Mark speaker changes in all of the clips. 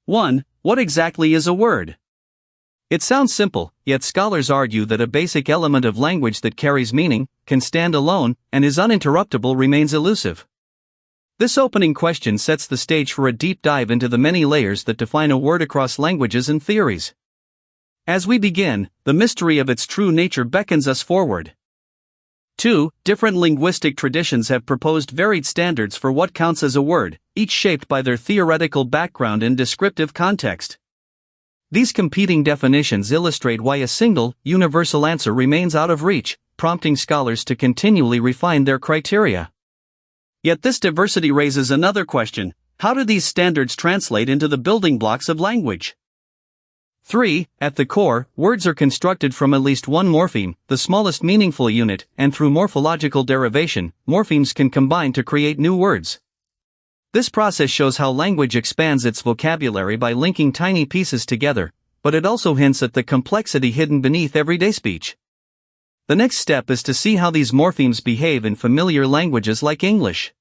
Speaker 1: 1. What exactly is a word? It sounds simple, yet scholars argue that a basic element of language that carries meaning, can stand alone, and is uninterruptible remains elusive. This opening question sets the stage for a deep dive into the many layers that define a word across languages and theories. As we begin, the mystery of its true nature beckons us forward. 2. Different linguistic traditions have proposed varied standards for what counts as a word, each shaped by their theoretical background and descriptive context. These competing definitions illustrate why a single, universal answer remains out of reach, prompting scholars to continually refine their criteria. Yet this diversity raises another question: how do these standards translate into the building blocks of language? 3. At the core, words are constructed from at least one morpheme, the smallest meaningful unit, and through morphological derivation, morphemes can combine to create new words. This process shows how language expands its vocabulary by linking tiny pieces together, but it also hints at the complexity hidden beneath everyday speech. The next step is to see how these morphemes behave in familiar languages like English.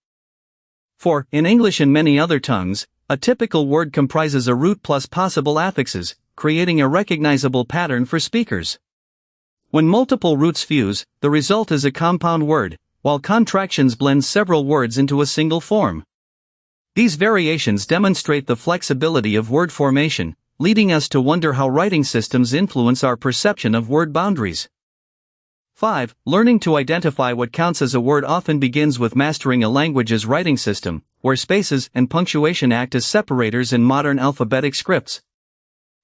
Speaker 1: For, in English and many other tongues, a typical word comprises a root plus possible affixes, creating a recognizable pattern for speakers. When multiple roots fuse, the result is a compound word, while contractions blend several words into a single form. These variations demonstrate the flexibility of word formation, leading us to wonder how writing systems influence our perception of word boundaries. 5. Learning to identify what counts as a word often begins with mastering a language's writing system, where spaces and punctuation act as separators in modern alphabetic scripts.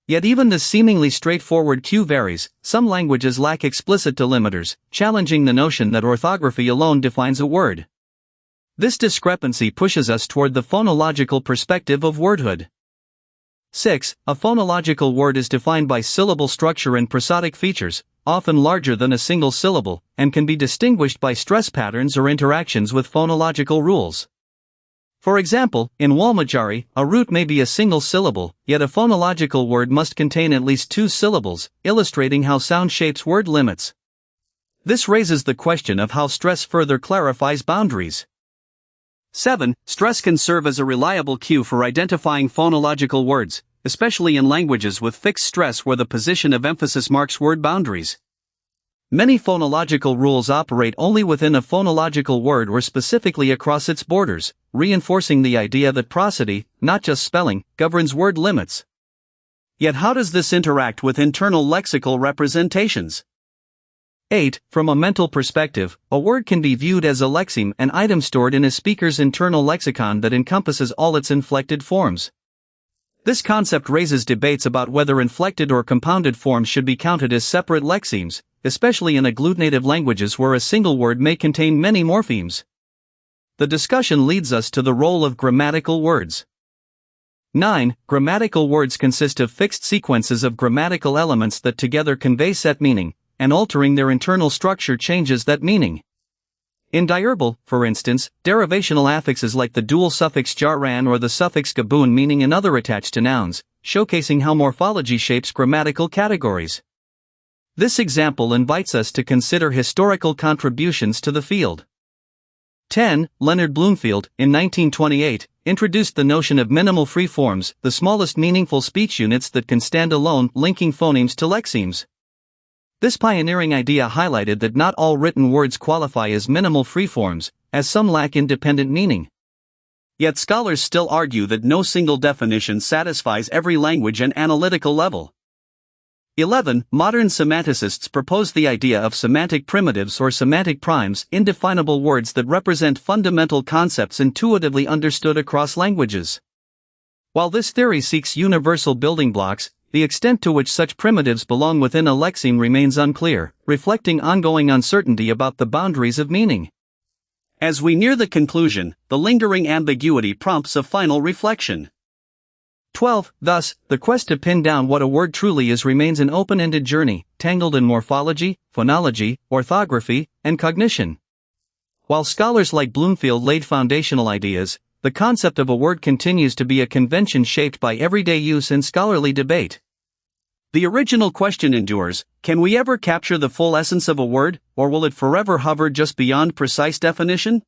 Speaker 1: Yet even this seemingly straightforward cue varies. Some languages lack explicit delimiters, challenging the notion that orthography alone defines a word. This discrepancy pushes us toward the phonological perspective of wordhood. 6. A phonological word is defined by syllable structure and prosodic features, often larger than a single syllable, and can be distinguished by stress patterns or interactions with phonological rules. For example, in Walmajari, a root may be a single syllable, yet a phonological word must contain at least 2 syllables, illustrating how sound shapes word limits. This raises the question of how stress further clarifies boundaries. 7. Stress can serve as a reliable cue for identifying phonological words, especially in languages with fixed stress where the position of emphasis marks word boundaries. Many phonological rules operate only within a phonological word or specifically across its borders, reinforcing the idea that prosody, not just spelling, governs word limits. Yet how does this interact with internal lexical representations? 8. From a mental perspective, a word can be viewed as a lexeme, an item stored in a speaker's internal lexicon that encompasses all its inflected forms. This concept raises debates about whether inflected or compounded forms should be counted as separate lexemes, especially in agglutinative languages where a single word may contain many morphemes. The discussion leads us to the role of grammatical words. 9. Grammatical words consist of fixed sequences of grammatical elements that together convey set meaning, and altering their internal structure changes that meaning. In diarbal, for instance, derivational affixes like the dual suffix jaran or the suffix gaboon meaning another attached to nouns, showcasing how morphology shapes grammatical categories. This example invites us to consider historical contributions to the field. 10. Leonard Bloomfield, in 1928, introduced the notion of minimal free forms, the smallest meaningful speech units that can stand alone, linking phonemes to lexemes. This pioneering idea highlighted that not all written words qualify as minimal freeforms, as some lack independent meaning. Yet scholars still argue that no single definition satisfies every language and analytical level. 11. Modern semanticists propose the idea of semantic primitives or semantic primes, indefinable words that represent fundamental concepts intuitively understood across languages. While this theory seeks universal building blocks, the extent to which such primitives belong within a lexeme remains unclear, reflecting ongoing uncertainty about the boundaries of meaning. As we near the conclusion, the lingering ambiguity prompts a final reflection. 12. Thus, the quest to pin down what a word truly is remains an open-ended journey, tangled in morphology, phonology, orthography, and cognition. While scholars like Bloomfield laid foundational ideas, the concept of a word continues to be a convention shaped by everyday use and scholarly debate. The original question endures: can we ever capture the full essence of a word, or will it forever hover just beyond precise definition?